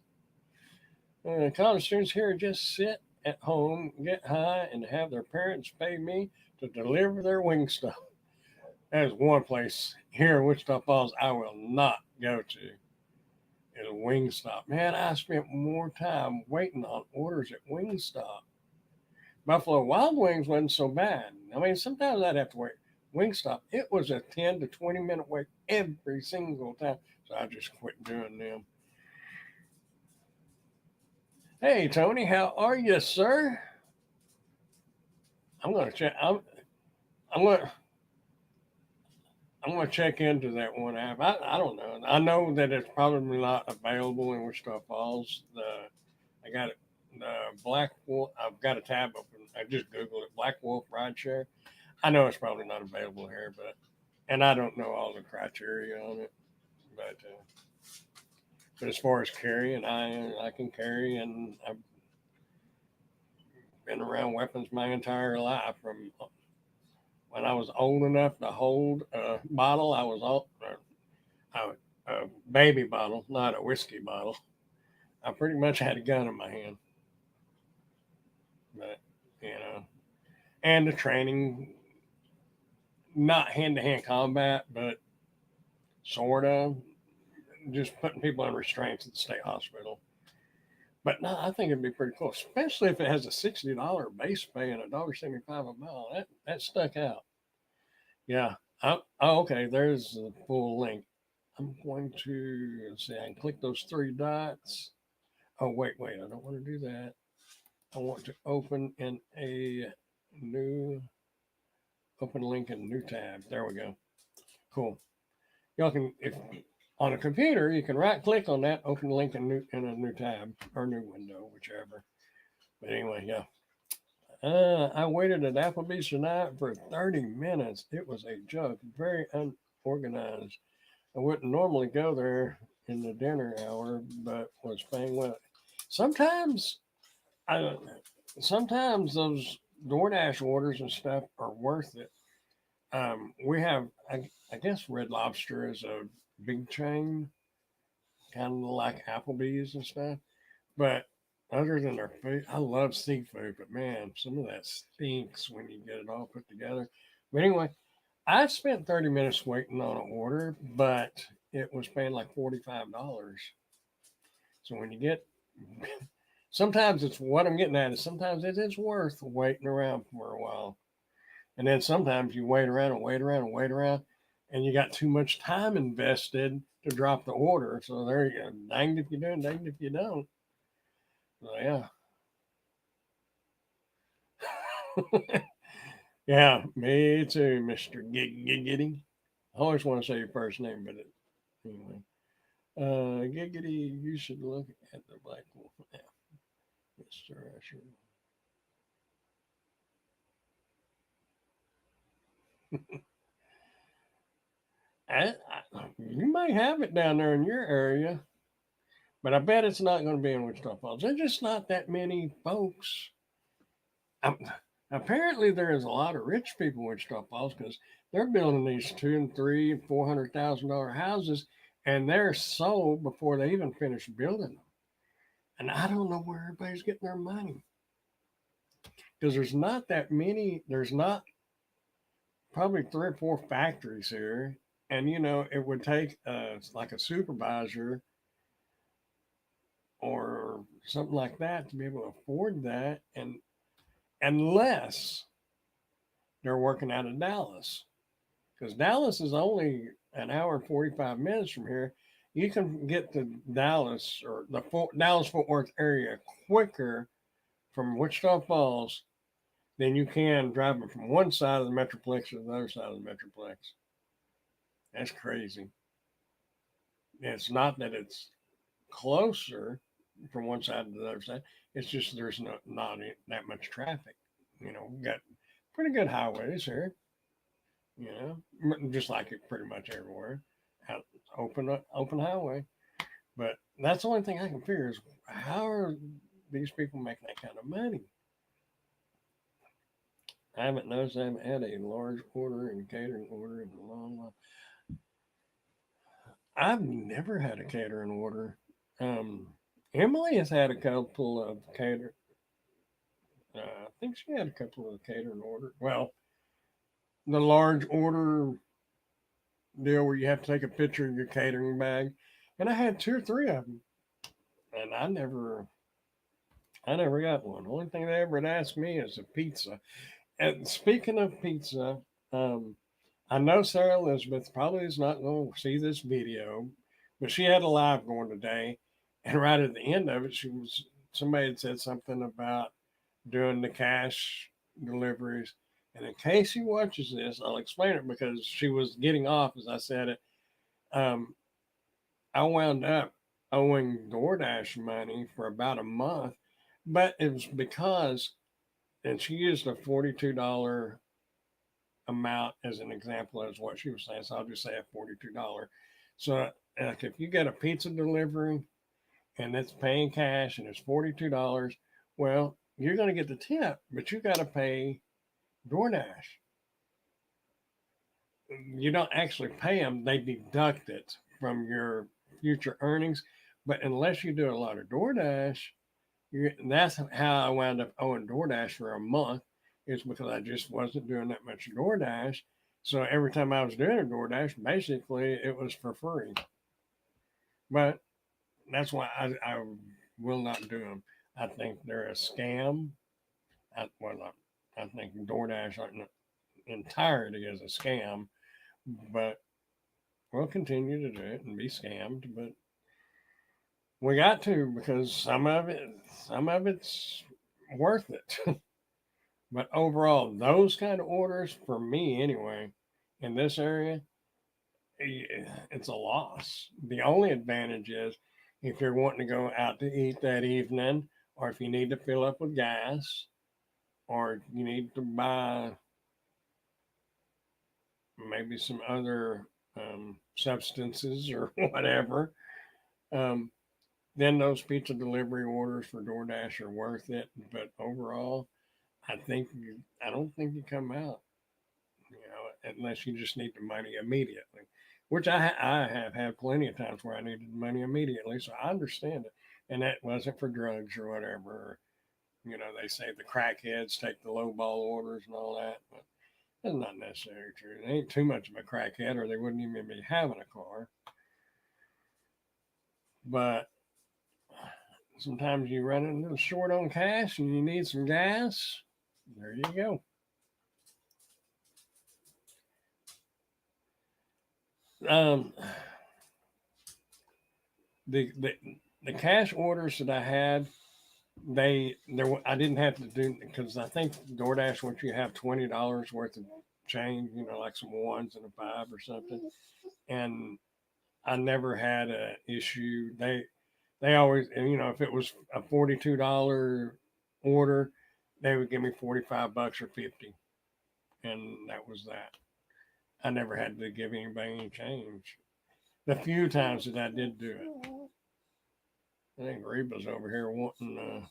College students here just sit at home, get high, and have their parents pay me to deliver their wing stuff. That is one place here in Wichita Falls I will not go to. Is Wingstop. Man, I spent more time waiting on orders at Wingstop. Buffalo Wild Wings wasn't so bad. I mean, sometimes I'd have to wait. Wingstop, it was a 10 to 20-minute wait every single time. So I just quit doing them. Hey, Tony, how are you, sir? I'm going to check. I'm going to. I'm gonna check into that one app. I don't know. I know that it's probably not available in Wichita Falls. I got it. The Black Wolf. I've got a tab open. I just googled it. Black Wolf Rideshare. I know it's probably not available here, and I don't know all the criteria on it. But as far as carrying, I can carry, and I've been around weapons my entire life from when I was old enough to hold a bottle. I was all a baby bottle, not a whiskey bottle. I pretty much had a gun in my hand, but you know, and the training, not hand to hand combat, but sort of just putting people in restraints at the state hospital. But no, I think it'd be pretty cool, especially if it has a $60 base pay and $1.75 a mile. That stuck out. Yeah. Okay. There's the full link. I'm going to see. I can click those three dots. Oh wait. I don't want to do that. I want to open in a new open link in a new tab. There we go. Cool. Y'all can, if on a computer, you can right click on that, open the link in a new tab or new window, whichever. But anyway, yeah. I waited at Applebee's tonight for 30 minutes. It was a joke, very unorganized. I wouldn't normally go there in the dinner hour, but was paying well. Sometimes, I, sometimes those DoorDash orders and stuff are worth it. We have, I guess, Red Lobster is a big chain, kind of like Applebee's and stuff. But other than their food, I love seafood, but man, some of that stinks when you get it all put together. But anyway, I spent 30 minutes waiting on an order, but it was paying like $45. So when you get, sometimes it's what I'm getting at is sometimes it is worth waiting around for a while. And then sometimes you wait around and wait around and wait around, and you got too much time invested to drop the order. So there you go. Danged if you do, and danged if you don't. So yeah. Yeah, me too, Mr. Giggity. I always want to say your first name, but anyway. Giggity, you should look at the Black Wolf app, Mr. Asher. You might have it down there in your area, but I bet it's not going to be in Wichita Falls. There's just not that many folks. Um, Apparently, there is a lot of rich people in Wichita Falls because they're building these $2 and $3 and $400,000 houses, and they're sold before they even finish building them. And I don't know where everybody's getting their money because there's not that many. There's not probably three or four factories here, and it would take like a supervisor or something like that to be able to afford that, and unless they're working out of Dallas, because Dallas is only an hour and 45 minutes from here. You can get to Dallas or the Dallas Fort Worth area quicker from Wichita Falls than you can driving from one side of the Metroplex to the other side of the Metroplex. That's crazy. It's not that it's closer from one side to the other side. It's just there's not that much traffic. We got pretty good highways here. Just like it pretty much everywhere. Out, open highway. But that's the only thing I can figure is how are these people making that kind of money? I haven't noticed I haven't had a large order and catering order in a long while. I've never had a catering order. Um, Emily has had a couple of I think she had a couple of catering order. Well, the large order deal where you have to take a picture of your catering bag, and I had two or three of them, and I never got one. The only thing they ever asked me is a pizza. And speaking of pizza, um, I know Sarah Elizabeth probably is not going to see this video, but she had a live going today, and right at the end of it, somebody had said something about doing the cash deliveries. And in case he watches this, I'll explain it because she was getting off as I said it. Um, I wound up owing DoorDash money for about a month, but it was because, and she used a $42 amount as an example as what she was saying. So I'll just say a $42. So like if you get a pizza delivery and it's paying cash and it's $42, well, you're going to get the tip, but you got to pay DoorDash. You don't actually pay them, they deduct it from your future earnings. But unless you do a lot of DoorDash, that's how I wound up owing DoorDash for a month, is because I just wasn't doing that much DoorDash. So every time I was doing a DoorDash, basically it was for free. But that's why I will not do them. I think they're a scam. I think DoorDash in entirety is a scam, but we'll continue to do it and be scammed. But we got to, because some of it's worth it. But overall, those kind of orders for me anyway, in this area, it's a loss. The only advantage is if you're wanting to go out to eat that evening, or if you need to fill up with gas, or you need to buy maybe some other substances or whatever, um, then those pizza delivery orders for DoorDash are worth it. But overall, I don't think you come out, unless you just need the money immediately, which I have had plenty of times where I needed the money immediately. So I understand it. And that wasn't for drugs or whatever. They say the crackheads take the low ball orders and all that, but that's not necessarily true. They ain't too much of a crackhead or they wouldn't even be having a car. But sometimes you run a little short on cash and you need some gas. There you go. Um, the the cash orders that I had, I didn't have to do, because I think DoorDash wants you to have $20 worth of change, like some ones and a five or something. And I never had a issue. They always, if it was a $42 order, they would give me $45 or 50, and that was that. I never had to give anybody any change. The few times that I did do it, I think Reba's over here wanting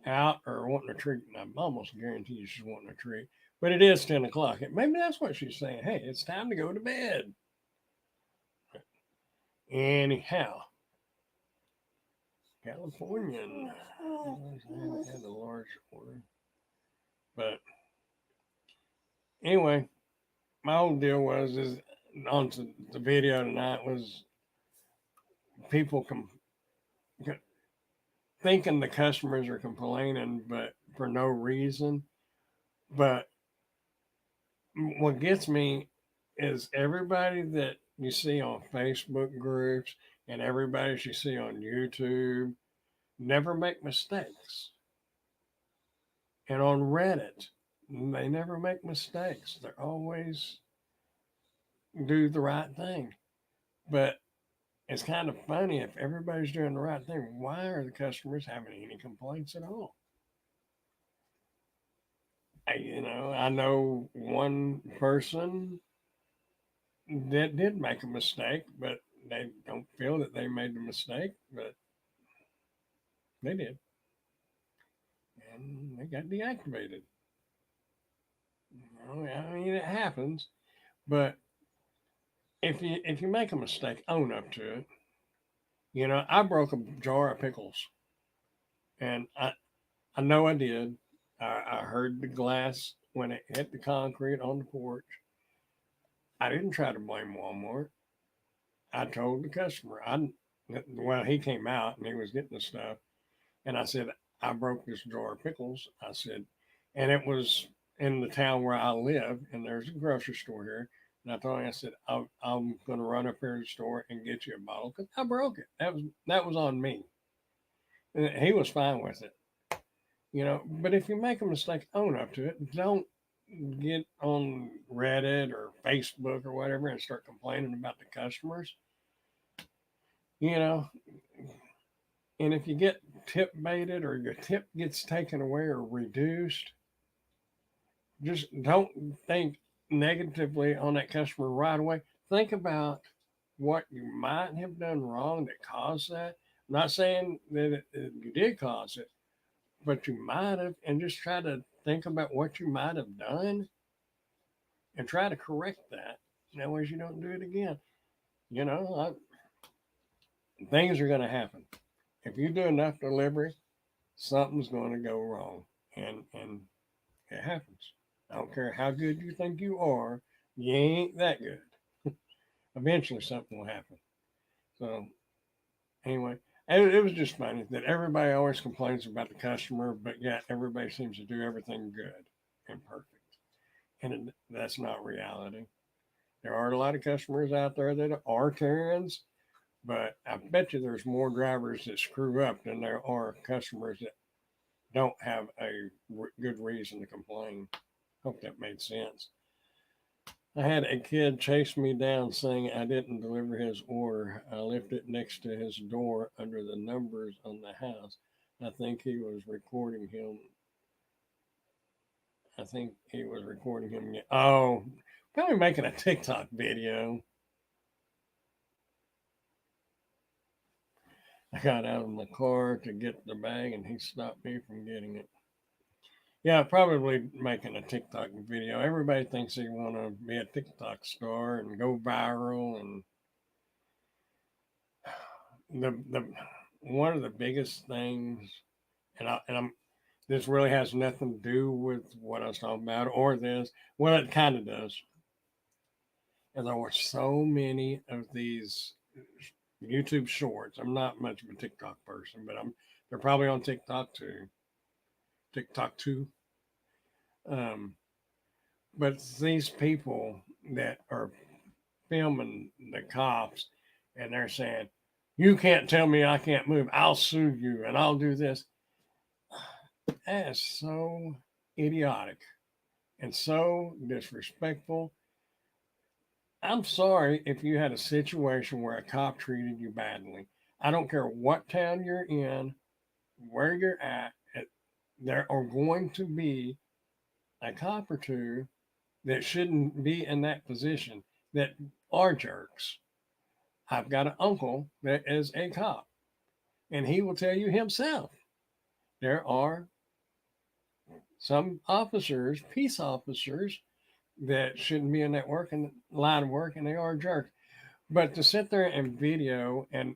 out or wanting a treat. And I'm almost guaranteed she's wanting a treat. But it is 10 o'clock. Maybe that's what she's saying. Hey, it's time to go to bed. Anyhow, Californian. I had a large order. But anyway, my whole deal is on the video tonight was people thinking the customers are complaining, but for no reason. But what gets me is everybody that you see on Facebook groups and everybody you see on YouTube never make mistakes. And on Reddit, they never make mistakes. They always do the right thing. But it's kind of funny if everybody's doing the right thing, why are the customers having any complaints at all? I know one person that did make a mistake, but they don't feel that they made the mistake, but they did, and they got deactivated. I mean, it happens, but if you make a mistake, own up to it. I broke a jar of pickles, and I know I did. I heard the glass when it hit the concrete on the porch. I didn't try to blame Walmart. I told the customer. Well, he came out and he was getting the stuff, and I said, I broke this jar of pickles. I said, and it was in the town where I live, and there's a grocery store here. And I told him, I said, I'm going to run up here to the store and get you a bottle because I broke it. That was on me. And he was fine with it. But if you make a mistake, own up to it. Don't get on Reddit or Facebook or whatever and start complaining about the customers. You know, and if you get tip baited or your tip gets taken away or reduced, just don't think negatively on that customer right away. Think about what you might have done wrong that caused that. I'm not saying that you did cause it, but you might have, and just try to think about what you might have done and try to correct that. That way you don't do it again. You know, things are going to happen. If you do enough delivery, something's going to go wrong, and it happens. I don't care how good you think you are, you ain't that good. Eventually, something will happen. So anyway, it was just funny that everybody always complains about the customer, but yet everybody seems to do everything good and perfect, and that's not reality. There are a lot of customers out there that are Karens, but I bet you there's more drivers that screw up than there are customers that don't have a good reason to complain. Hope that made sense. I had a kid chase me down saying I didn't deliver his order. I left it next to his door under the numbers on the house. I think he was recording him. I think he was recording him. Oh, probably making a TikTok video. I got out of my car to get the bag and he stopped me from getting it. Yeah, probably making a TikTok video. Everybody thinks they want to be a TikTok star and go viral. And the one of the biggest things, and I'm this really has nothing to do with what I was talking about or this. Well, it kind of does. And there were so many of these YouTube shorts. I'm not much of a TikTok person, but they're probably on TikTok too. TikTok too. Um, but these people that are filming the cops and they're saying, you can't tell me I can't move. I'll sue you and I'll do this. That is so idiotic and so disrespectful. I'm sorry if you had a situation where a cop treated you badly. I don't care what town you're in, where you're at, there are going to be a cop or two that shouldn't be in that position that are jerks. I've got an uncle that is a cop, and he will tell you himself there are some officers, peace officers, that shouldn't be in that line of work, and they are jerks. But to sit there and video and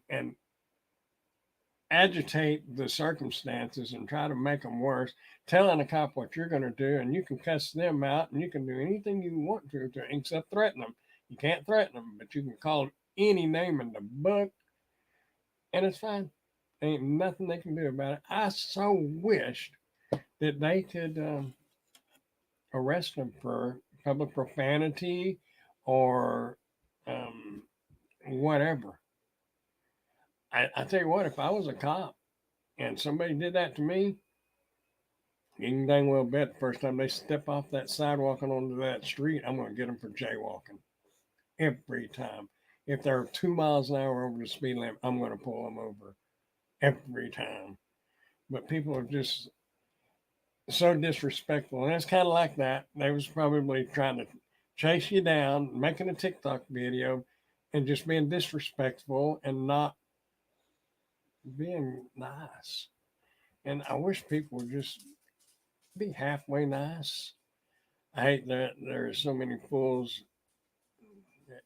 agitate the circumstances and try to make them worse, telling a cop what you're going to do, and you can cuss them out, and you can do anything you want to except threaten them. You can't threaten them, but you can call any name in the book, and it's fine. Ain't nothing they can do about it. I so wished that they could arrest them for public profanity or um, whatever. I tell you what, if I was a cop and somebody did that to me, You can dang well bet the first time they step off that sidewalk and onto that street, I'm going to get them for jaywalking every time. If they're 2 miles an hour over the speed limit, I'm going to pull them over every time. But people are just so disrespectful, and it's kind of like that. They was probably trying to chase you down, making a TikTok video, and just being disrespectful and not being nice. And I wish people would just be halfway nice. I hate that there are so many fools that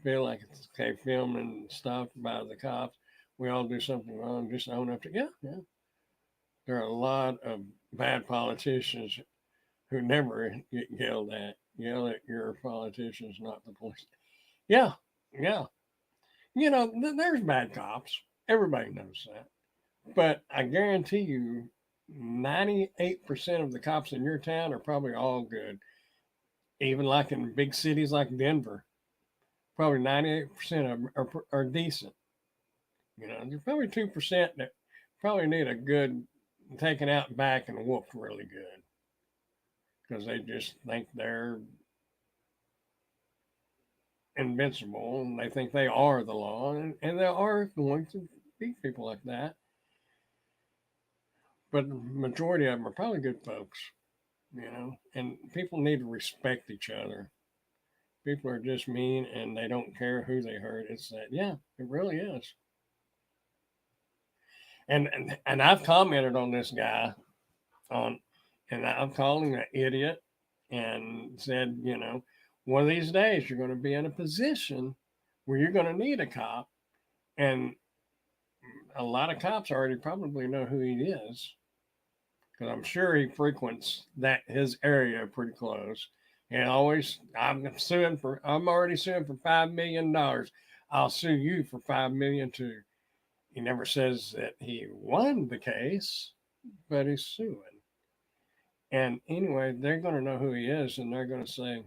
feel like it's okay filming stuff by the cops. We all do something wrong, just own up to yeah. There are a lot of bad politicians who never get yelled at. Yell at your politicians, not the police. Yeah, yeah. There's bad cops. Everybody knows that. But I guarantee you, 98% of the cops in your town are probably all good. Even like in big cities like Denver, probably 98% of them are decent. There's probably 2% that probably need a good taken out back and whooped really good because they just think they're invincible and they think they are the law, and they are going to beat people like that. But the majority of them are probably good folks, and people need to respect each other. People are just mean and they don't care who they hurt. It's that, yeah, it really is. And I've commented on this guy on, and I've called him an idiot and said, one of these days you're going to be in a position where you're going to need a cop, and a lot of cops already probably know who he is because I'm sure he frequents his area pretty close. And always, I'm already suing for $5 million. I'll sue you for $5 million too. He never says that he won the case, but he's suing. And anyway, they're going to know who he is, and they're going to say,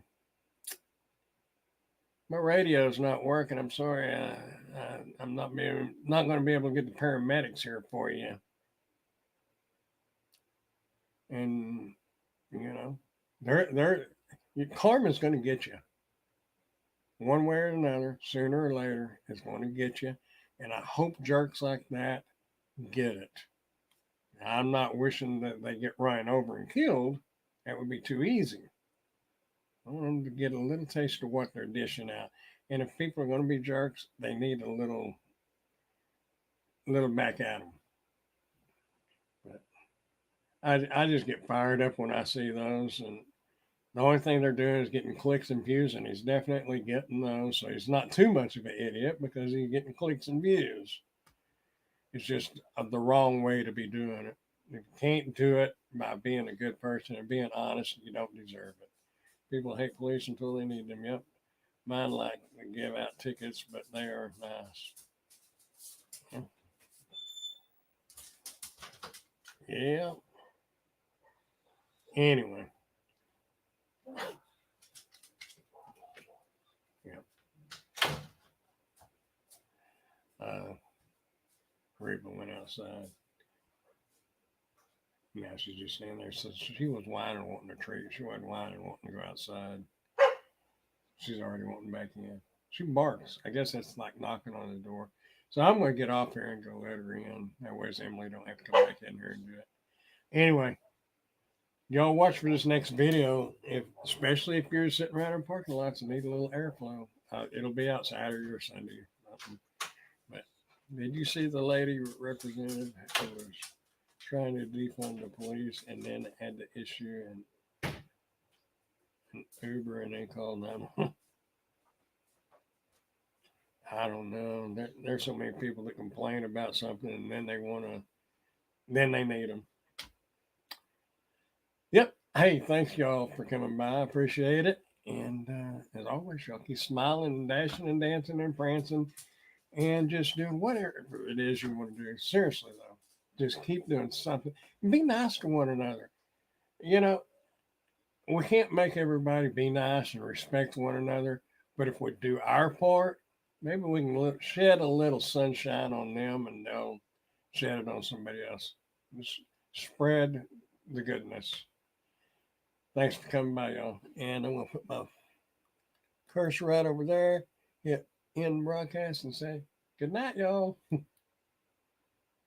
"My radio's not working. I'm sorry. I'm not going to be able to get the paramedics here for you." And they're karma's going to get you one way or another. Sooner or later, it's going to get you. And I hope jerks like that get it. I'm not wishing that they get run over and killed. That would be too easy. I want them to get a little taste of what they're dishing out. And if people are going to be jerks, they need a little back at them. But I just get fired up when I see those, and the only thing they're doing is getting clicks and views, and he's definitely getting those. So he's not too much of an idiot because he's getting clicks and views. It's just the wrong way to be doing it. If you can't do it by being a good person and being honest, you don't deserve it. People hate police until they need them. Yep. Mine like to give out tickets, but they are nice. Yeah. Anyway. Yep. Reba went outside. Now she's just standing there. So she was whining, wanting a treat. She wasn't whining, wanting to go outside. She's already wanting back in. She barks. I guess that's like knocking on the door. So I'm going to get off here and go let her in. That way Emily don't have to come back in here and do it. Anyway, y'all watch for this next video, especially if you're sitting around in parking lots and need a little airflow. It'll be out Saturday or Sunday. But did you see the lady represented who was trying to defund the police and then had the issue and Uber and they called 911? I don't know. There's so many people that complain about something and then then they need them. Yep. Hey, thanks y'all for coming by. I appreciate it. And as always, y'all keep smiling and dashing and dancing and prancing and just doing whatever it is you want to do. Seriously, though, just keep doing something. Be nice to one another. We can't make everybody be nice and respect one another, but if we do our part, maybe we can shed a little sunshine on them and they'll shed it on somebody else. Just spread the goodness. Thanks for coming by, y'all. And I'm going to put my cursor right over there, hit end broadcast, and say good night, y'all.